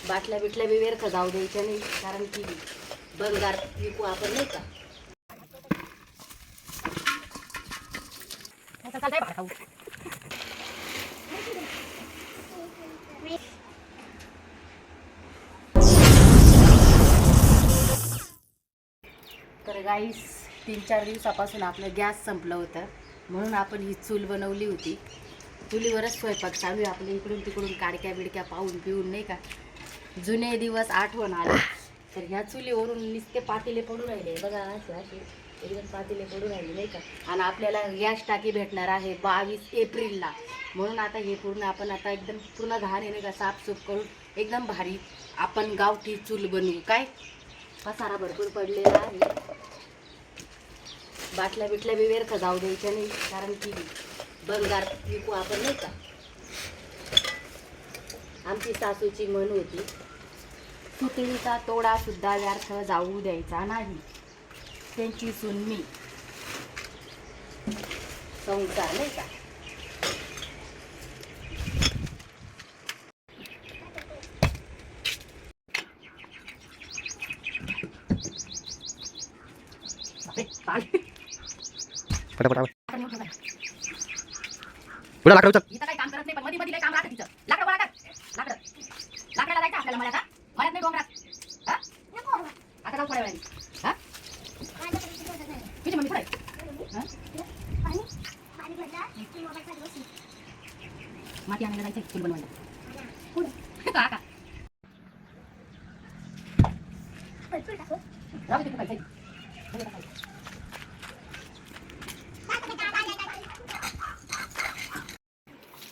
बाटल्या बिटल्या बी व्यर्थ जाऊ द्यायच्या नाही, कारण की बंगार विकू आपण नाही का. तर गाईस 3-4 दिवसापासून आपलं गॅस संपलं होतं, म्हणून आपण ही चूल बनवली होती. चुलीवरच स्वयंपाक चालू आहे आपल्या. इकडून तिकडून काडक्या बिडक्या पाहून पिऊन नाही का जुने दिवस आठवण आले. तर ह्या चुलीवरून नुसते पातेले पडून राहिले बघा, असे असे एकदम पातेले पडून राहिले नाही का. आणि आपल्याला गॅस टाकी भेटणार आहे 22 एप्रिलला. म्हणून आता हे पूर्ण आपण आता एकदम पूर्ण घाण नाही का साफसूफ करून एकदम भारी आपण गावठी चूल बनवू. काय पसारा भरपूर पडलेला आहे. बाटल्या बिटल्या बी व्यर्थ जाऊ द्यायच्या नाही, कारण की बंगार विकू आपण नाही का. आमची सासूची म्हण होती, सुतळीचा तोडा सुद्धा व्यर्थ जाऊ द्यायचा नाही. त्यांची सून मी, संसार नाही का. पुढे लाकडं उचल. इथं काही काम करत नाही, पण मध्ये मध्ये काही काम राहतं तिचं. लाकडं गोळा कर, लाकडं लाकडाला जायचं आपल्याला. मला मळ्यात नाही डोंगरात. आता जाऊ थोड्या वेळाने. हा किती मम्मी पुढे माती आणायला जायचं चूल बनवायला. का का राहू दे, तू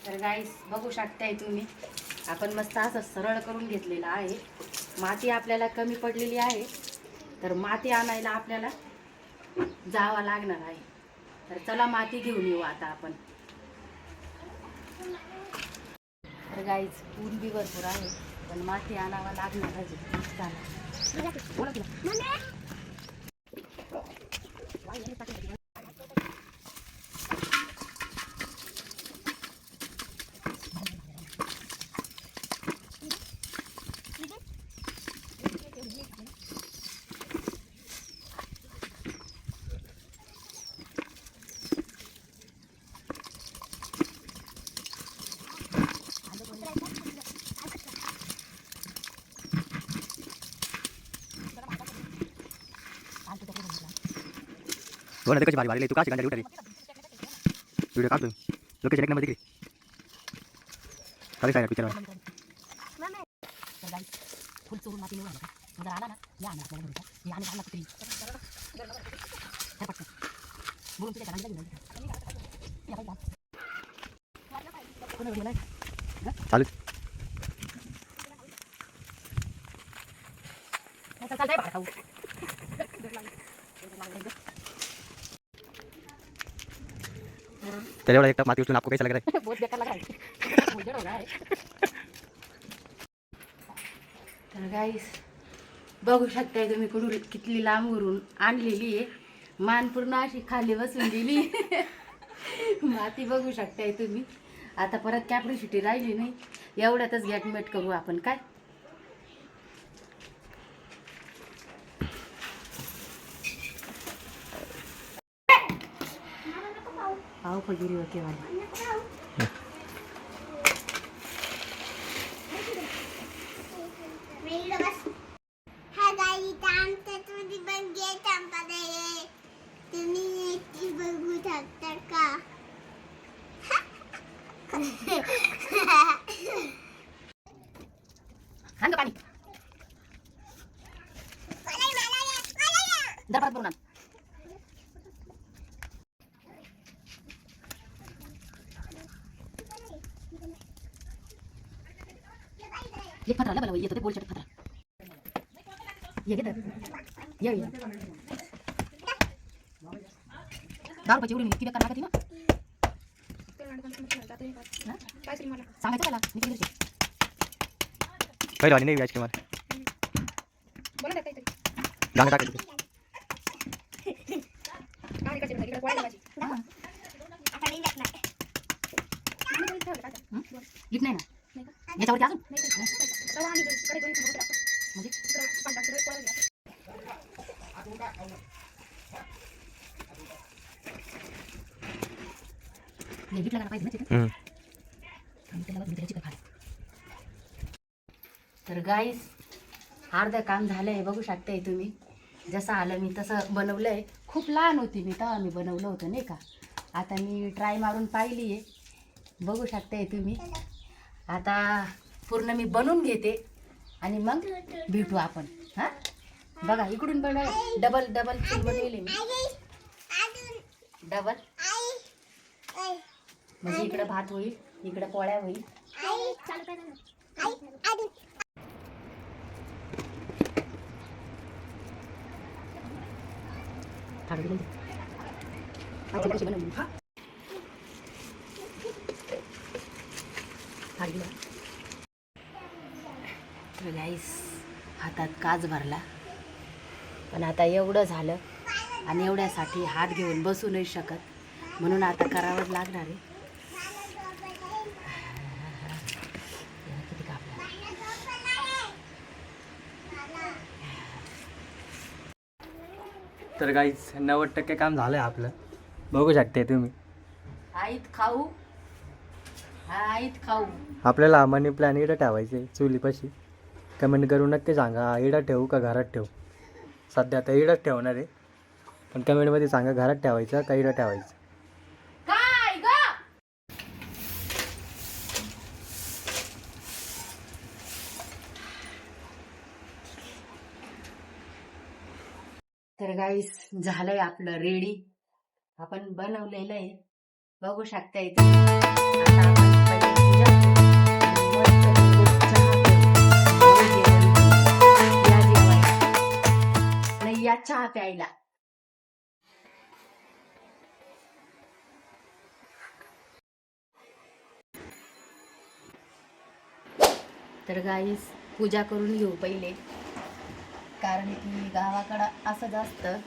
तर गाईस बघू शकताय तुम्ही, आपण मस्त असं सरळ करून घेतलेलं आहे. माती आपल्याला कमी पडलेली आहे, तर माती आणायला आपल्याला जावं लागणार आहे. तर चला माती घेऊन येऊ आता आपण. तर गाईस ऊन बी भरपूर आहे, पण माती आणावं लागणार आहे. चला बोला की बोला कशी भारी भारी तू काशी गांजा उठारी व्हिडिओ काढतो. लोकेशन एक नंबर तिकडे काय पिक्चर फुल चोरून माती निवडा का जर आला ना या ना आपल्याला घरी मी आणि आला कुत्री बोलून तुझ्या घराला घेऊन या बाई कोण बोलाय चालू चालतंय बाहेर खाऊ. तेरे वाला एक टप माती उचलून आपको कैसा लग रहा है? बहुत बेकार लग रहा है, मुझे हो रहा है. तर गाईस बघू शकताय तुम्ही कुठून किती लांबवरून आणलेली आहे. मान पूर्ण अशी खाली बसून गेली. माती बघू शकताय तुम्ही. आता परत कॅपॅसिटी राहिली नाही, एवढ्यातच गॅटमेट करू आपण. काय पाव फगिरी होते वाली. पाणी दरबार बोलणार एक पत्रा बघा येतो ते बोल पत्रा ये घेत ये 10 रुपयाची एवढी किती बेकार लागते ना. सांगायचं मला मी किती घेते काही राहिली नाही व्याज किंमत बोला ना काहीतरी गाणं टाकायचं काय करायचं इकडे कोळ्या भाजी आता नाही लागणार. लीट नाही ना याच्यावरती अजून तवा आणि कडे दोन्ही सोबत टाकतो. म्हणजे इकडं पाणी टाकतो, इकडं पोळ्या घ्यायच्या. मीठ लागायला पाहिजे ना तिथे. हम्म. आणि त्याला बघ, चिकन खायला. तर गाईस अर्धं काम झालंय, बघू शकताय तुम्ही. जसं आलं मी तसं बनवलंय. खूप लहान होती मी तेव्हा मी बनवलं होतं नाही का. आता मी ट्राय मारून पाहिली आहे, बघू शकताय तुम्ही. आता पूर्ण मी बनवून घेते आणि मग भेटू आपण. हां बघा इकडून बनव, डबल डबल फुल बनवले मी. डबल म्हणजे इकडं भात होईल, इकडं पोळ्या होईल. गाईस हातात काच भरला, पण आता एवढं झालं आणि एवढ्यासाठी हात घेऊन बसू नाही शकत, म्हणून आता करावंच लागणार आहे. किती कापलं. तर गाईज 90% काम झालंय आपलं, बघू शकते तुम्ही. आईत खाऊ, आईत खाऊ. आपल्याला मनी प्लॅन इडं ठेवायचे चुलीपाशी. कमेंट करून नक्की सांगा इडं ठेवू का घरात ठेवू. सध्या आता इडंच ठेवणार आहे, पण कमेंटमध्ये सांगा घरात ठेवायचं का इडं ठेवायचं. काय ग. तर गाईस झालंय आपलं रेडी, आपण बनवलेलं आहे, बघू शकता इथे. आता आपण पहिले पूजा करू आणि मस्त चहा करू. मग जेवण करू. या जेवायला नाही, या चहा प्यायला. तर गाईस पूजा करून घेऊ पहिले, कारण की गावाकडं असं असतं,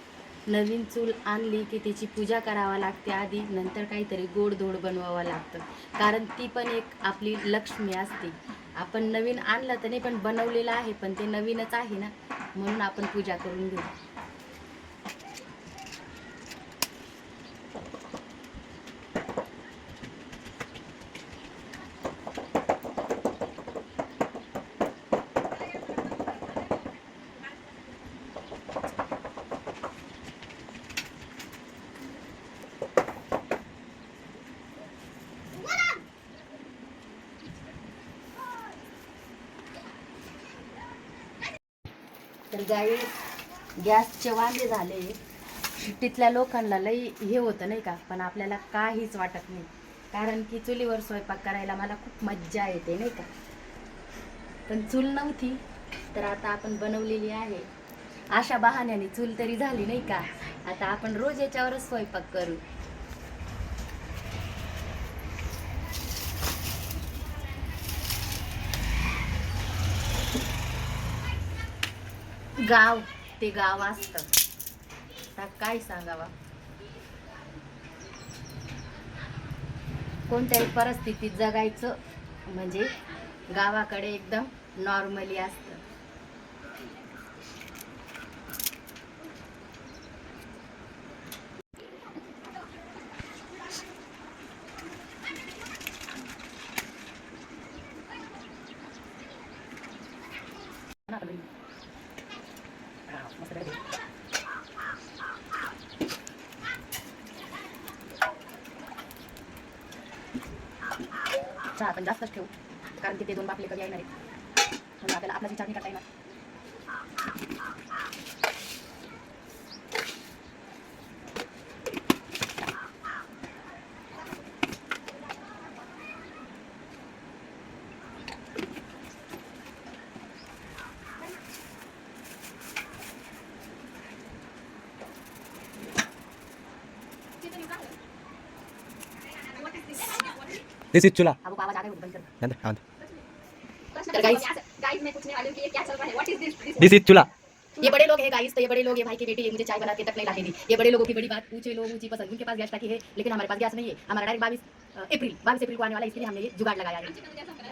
नवीन चूल आणली की त्याची पूजा करावा लागते आधी, नंतर काहीतरी गोडधोड बनवावं लागतं, कारण ती पण एक आपली लक्ष्मी असते. आपण नवीन आणलं तर नाही, पण बनवलेलं आहे, पण ते नवीनच आहे ना, म्हणून आपण पूजा करून घेऊ. तर गाईस गॅसचे वांदे झाले. शिट्टीतल्या लोकांना लई हे होतं नाही का, पण आपल्याला काहीच वाटत नाही, कारण की चुलीवर स्वयंपाक करायला मला खूप मज्जा येते नाही का. पण चूल नव्हती, तर आता आपण बनवलेली आहे. अशा बहाण्याने चूल तरी झाली नाही का. आता आपण रोज याच्यावरच स्वयंपाक करू. गाव ते गाव असतं, आता काय सांगावा. कोणत्याही परिस्थितीत जगायचं म्हणजे गावाकडे एकदम नॉर्मली असतं. चहा आपण जास्तच ठेवू, कारण तिथे 2 बाटले कधी येणार आहे, म्हणून आपल्याला आपला विचार नाही करता येणार. दिस इज चूल्हा. अब आवाज आ गई, बंद कर. नंतर हाँ गाइस मैं पूछने वाली हूँ कि ये क्या चल रहा है, what is this. This is चूल्हा. ये बड़े लोग लोग हैं गाइस, तो ये बड़े लोग, ये भाई की बेटी, ये मुझे चाय बना के तक नहीं ला के दी। ये बड़े लोगों की बड़ी बात, ऊंचे लोग ऊंची पसंद, उनके पास गैस टाकी है, लेकिन हमारे पास गैस नहीं है। हमारा डायरेक्ट 22 अप्रैल को आने वाला है, इसलिए हमने ये जुगाड़ लगाया है।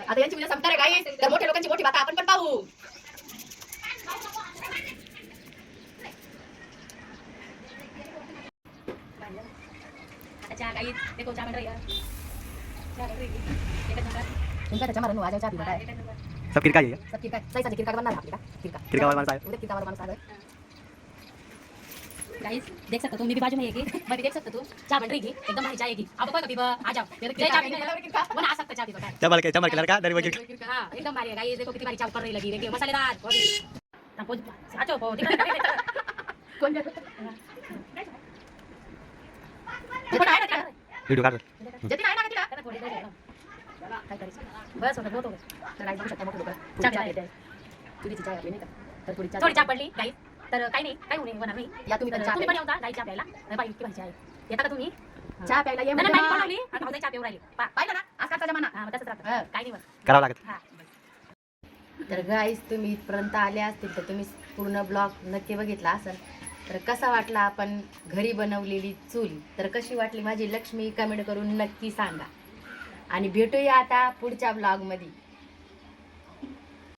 आता यांची उद्या संपणार आहे गाइस, तर मोठ्या लोकांची मोठी बात आपण पण पाहू। अच्छा गाइस, देखो चाय बन रही है, चाय बन रही है, एक नंबर। उनका चचा मारनो आ जाओ, चाय पी है सब किरका ही है, सब किरका, सही सही किरका बनना है आपका, किरका वाला माणूस आहे. उधर किरका वाला माणूस आ गया। गाइस देख सकते हो तुम, मैं भी बाजू में है कि मैं भी देख सकते हो, चाय बन रही है, एकदम भारी चाय है की आपको कोई कभी आ जाओ, ये चाय पीने किरका वो ना आ सकता, चाय पी सकता है। चमल के लड़का दरी वगैरह. हां एकदम भारी है गाइस, देखो कितनी बारी चाय उतर रही लगी, देखिए मसालेदार बहुत। तब साचो को दिखा कौन है ना व्हिडिओ काढ. जति आहे ना तिला थोडी काय करायचं, बस होतं बहुत हो गया। तर गाइस बघू शकता मोठे लोक चाय पिते आहे, तुरीची चाय आपली नाही का, तर थोडी चाय पडली गाइस, तर काही नाही, काही होणार नाही। या तुम्ही पण चहा प्यायला गाइस, चहा प्यायला बाई इतकी भारी चाय येता का तुम्ही चहा प्यायला? ये म्हणजे नाही बनवली आता भाऊ चहा पिऊ राहिली, पाहिलं ना आजकालचा जमाना, हां तसंच राहतं, काही नाही बस करावं लागत. हां। तर गाइस तुम्ही इथपर्यंत आले असतील तर तुम्ही पूर्ण ब्लॉग नक्की बघितला असेल, तर कसा वाटला आपण घरी बनवलेली चूल, तर कशी वाटली माझी लक्ष्मी कमेंट करून नक्की सांगा, आणि भेटूया आता पुढच्या ब्लॉगमध्ये.